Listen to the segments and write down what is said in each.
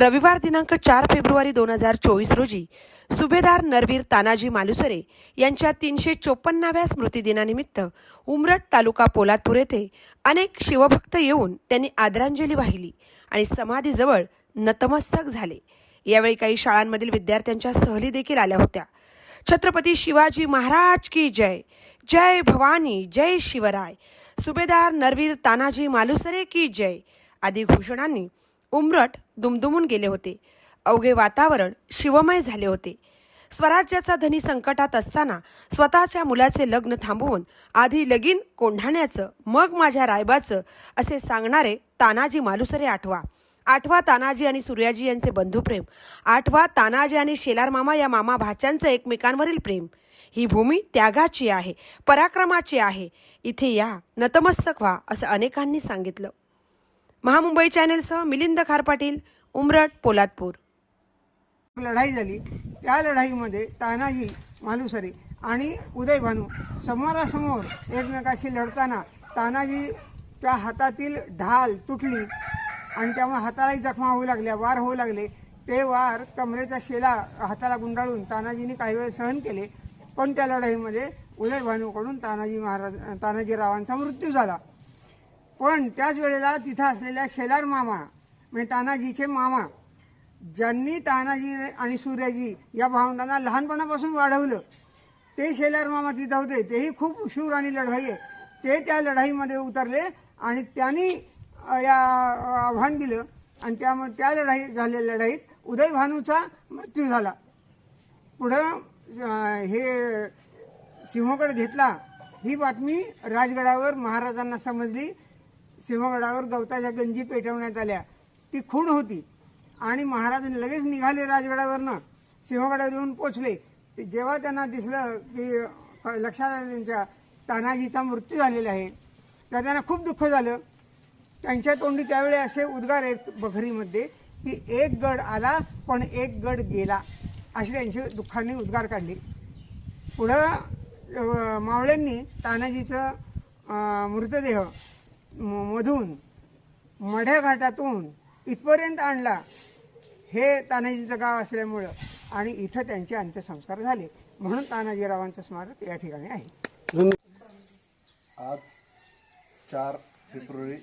रविवार दिनांक 4 फेब्रुवारी 2024 रोजी सुभेदार नरवीर तानाजी मालुसरे यांच्या 354व्या स्मृतिदिनानिमित्त उमरठ तालुका पोलादपूर येथे अनेक शिवभक्त येऊन त्यांनी आदरांजली वाहिली आणि समाधीजवळ नतमस्तक झाले। यावेळी काही शाळांमधील विद्यार्थ्यांच्या सहली देखील आल्या होत्या। छत्रपती शिवाजी महाराज की जय, जय भवानी, जय शिवराय, सुभेदार नरवीर तानाजी मालुसरे की जय आदी घोषणांनी उमरठ दुमदुमून गेले होते। अवघे वातावरण शिवमय झाले होते। स्वराज्याचा धनी संकटात असताना स्वतःच्या मुलाचे लग्न थांबवून आधी लगीन कोंढाण्याचं मग माझ्या रायबाचं असे सांगणारे तानाजी मालुसरे आठवा तानाजी आणि सूर्याजी यांचे बंधुप्रेम, आठवा तानाजी आणि शेलार मामा या मामा भाच्यांचं एकमेकांवरील प्रेम। ही भूमी त्यागाची आहे, पराक्रमाची आहे, इथे या, नतमस्तक व्हा असं अनेकांनी सांगितलं। महामुंबई चॅनेलसह मिलिंद खारपाटील, उमरठ, पोलादपूर। लढाई झाली। त्या लढाईमध्ये तानाजी मालुसरे आणि उदय भानू समोरासमोर एकमेकाशी लढताना तानाजीच्या हातातील ढाल तुटली आणि त्यामुळे हातालाही जखमा होऊ लागल्या, वार होऊ लागले। ते वार कमरेचा शेला हाताला गुंडाळून तानाजीने काही वेळ सहन केले, पण त्या लढाईमध्ये उदय भानूकडून तानाजीरावांचा मृत्यू झाला। पण त्याच वेळेला तिथं असलेल्या शेलार मामा म्हणजे तानाजीचे मामा, ज्यांनी तानाजी आणि सूर्याजी या भावंडांना लहानपणापासून वाढवलं, ते शेलार मामा तिथं होते। तेही खूप शूर आणि लढाई आहे। ते त्या लढाईमध्ये उतरले आणि त्यांनी या आव्हान दिलं आणि त्यामुळे त्या झालेल्या लढाईत उदय भानूचा मृत्यू झाला। पुढं हे सिंहगड घेतला ही बातमी राजगडावर महाराजांना समजली। सिंहगडावर गवताच्या गंजी पेटवण्यात आल्या, ती खूण होती आणि महाराज लगेच निघाले राजगडावरनं, सिंहगडावर येऊन पोचले। जेव्हा त्यांना दिसलं की लक्षात आलं त्यांच्या तानाजीचा मृत्यू झालेला आहे, तर त्यांना खूप दुःख झालं। त्यांच्या तोंडी त्यावेळी असे उद्गार आहेत बखरीमध्ये की एक गड आला पण एक गड गेला, असे त्यांचे दुःखाने उद्गार काढले। पुढं मावळ्यांनी तानाजीचं मृतदेह मधून मढ्या घाटातून इथपर्यंत आणला, हे तानाजीचं गाव असल्यामुळं, आणि इथं त्यांचे अंत्यसंस्कार झाले, म्हणून तानाजीरावांचं स्मारक या ठिकाणी आहे। आज 4 फेब्रुवारी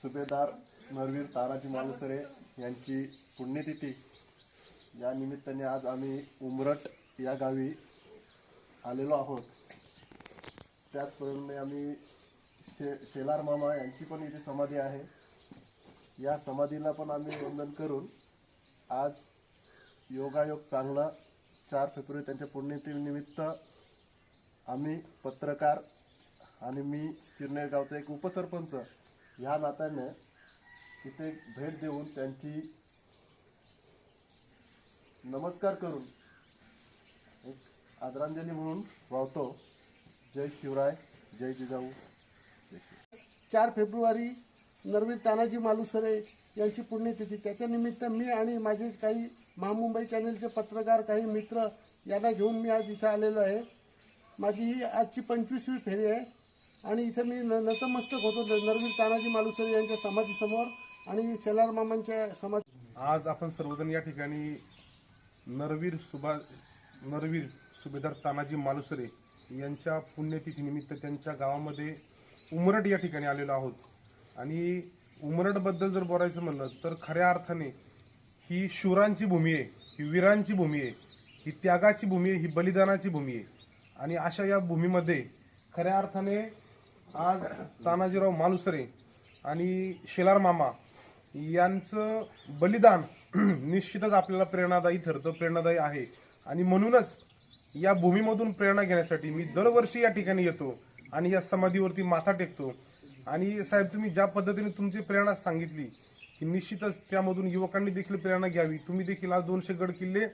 सुभेदार नरवीर तानाजी मालुसरे यांची पुण्यतिथी, या निमित्ताने आज आम्ही उमरठ या गावी आलेलो आहोत। त्याचप्रमाणे आम्ही शेलार मामा यांची पण इथे समाधी आहे, या समाधीला पण आम्ही वंदन करून आज योगायोग चांगला 4 फेब्रुवारी त्यांच्या पुण्यतिथीनिमित्त आम्ही पत्रकार आणि मी चिरनेर गावचा एक उपसरपंच ह्या नात्याने तिथे भेट देऊन त्यांची नमस्कार करून एक आदरांजली म्हणून वाहतो। जय शिवराय, जय जिजाऊ। 4 फेब्रुवारी नरवीर तानाजी मालुसरे यांची पुण्यतिथी, त्याच्या निमित्त मी आणि माझे काही महामुंबई चॅनलचे पत्रकार, काही मित्र यांना घेऊन मी आज इथं आलेलो आहे। माझी ही आजची 25वी फेरी आहे आणि इथं मी नतमस्तक होतो नरवीर तानाजी मालुसरे यांच्या समाधीसमोर आणि शेलार मामांच्या समाधी। आज आपण सर्वजण या ठिकाणी नरवीर सुभेदार तानाजी मालुसरे यांच्या पुण्यतिथीनिमित्त त्यांच्या गावामध्ये उमरठ या ठिकाणी आलेलो आहोत। आणि उमरठबद्दल जर बोलायचं म्हणलं तर खऱ्या अर्थाने ही शूरांची भूमी आहे, ही वीरांची भूमी आहे, ही त्यागाची भूमी आहे, ही बलिदानाची भूमी आहे। आणि अशा या भूमीमध्ये खऱ्या अर्थाने आज तानाजीराव मालुसरे आणि शेलार मामा यांचं बलिदान निश्चितच आपल्याला प्रेरणादायी ठरतं, प्रेरणादायी आहे। आणि म्हणूनच या भूमीमधून प्रेरणा घेण्यासाठी मी दरवर्षी या ठिकाणी येतो आणि या समाधीवरती माथा टेकतो। आणि साहेब, तुम्ही ज्या पद्धतीने तुमची प्रेरणा सांगितली की निश्चितच त्यामधून युवकांनी देखील प्रेरणा घ्यावी। तुम्ही देखील आज 200 गड किल्ले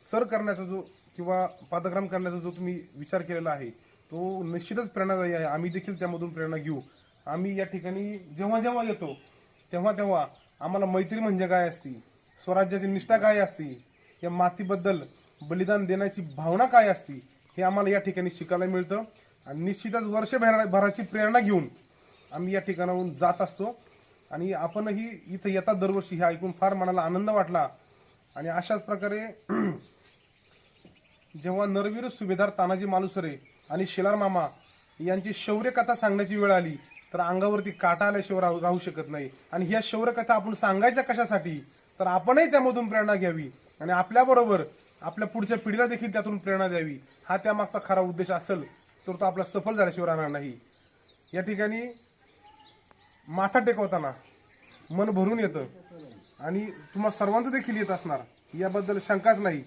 सर करण्याचा जो किंवा पादक्रम करण्याचा जो तुम्ही विचार केलेला आहे तो निश्चितच प्रेरणादायी आहे। आम्ही देखील त्यामधून प्रेरणा घेऊ। आम्ही या ठिकाणी जेव्हा जेव्हा येतो तेव्हा आम्हाला मैत्री म्हणजे काय असती, स्वराज्याची निष्ठा काय असती, या मातीबद्दल बलिदान देण्याची भावना काय असती, हे आम्हाला या ठिकाणी शिकायला मिळतं। आणि निश्चितच वर्षभराची प्रेरणा घेऊन आम्ही या ठिकाणाहून जात असतो। आणि आपणही इथं येतात दरवर्षी, हे ऐकून फार मनाला आनंद वाटला. आणि अशाच प्रकारे जेव्हा नरवीर सुभेदार तानाजी मालुसरे आणि शेलार मामा यांची शौर्य कथा सांगण्याची वेळ आली तर अंगावरती काटा आल्याशिवाय राहू शकत नाही. आणि ह्या शौर्य कथा आपण सांगायच्या कशासाठी, तर आपणही त्यामधून प्रेरणा घ्यावी आणि आपल्याबरोबर आपल्या पुढच्या पिढीला देखील त्यातून प्रेरणा द्यावी. हा त्यामागचा खरा उद्देश असेल तर तो आपला सफल झाल्याशिवाय राहणार नाही. या ठिकाणी माथा टेकवताना मन भरून येतं आणि तुम्हा सर्वांचं देखील येत असणार, याबद्दल शंकाच नाही.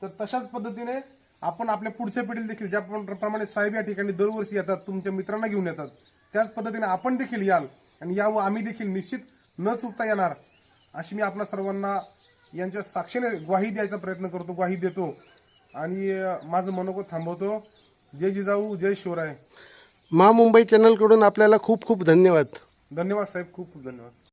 तर तशाच पद्धतीने आपण आपल्या पुढच्या पिढीला देखील, ज्याप्रमाणे साहेब या ठिकाणी दरवर्षी येतात, तुमच्या मित्रांना घेऊन येतात, त्याच पद्धतीने आपण देखील याल आणि यावं आम्ही देखील निश्चित न चुकता येणार, अशी मी आपल्या सर्वांना यांच्या साक्षीने ग्वाही द्यायचा प्रयत्न करतो, ग्वाही देतो आणि माझं मनोगत थांबवतो. जय जिजाऊ, जय शिवराय. मा मुंबई चॅनलकडून आपल्याला खूप खूप धन्यवाद. धन्यवाद साहेब, खूप खूप धन्यवाद.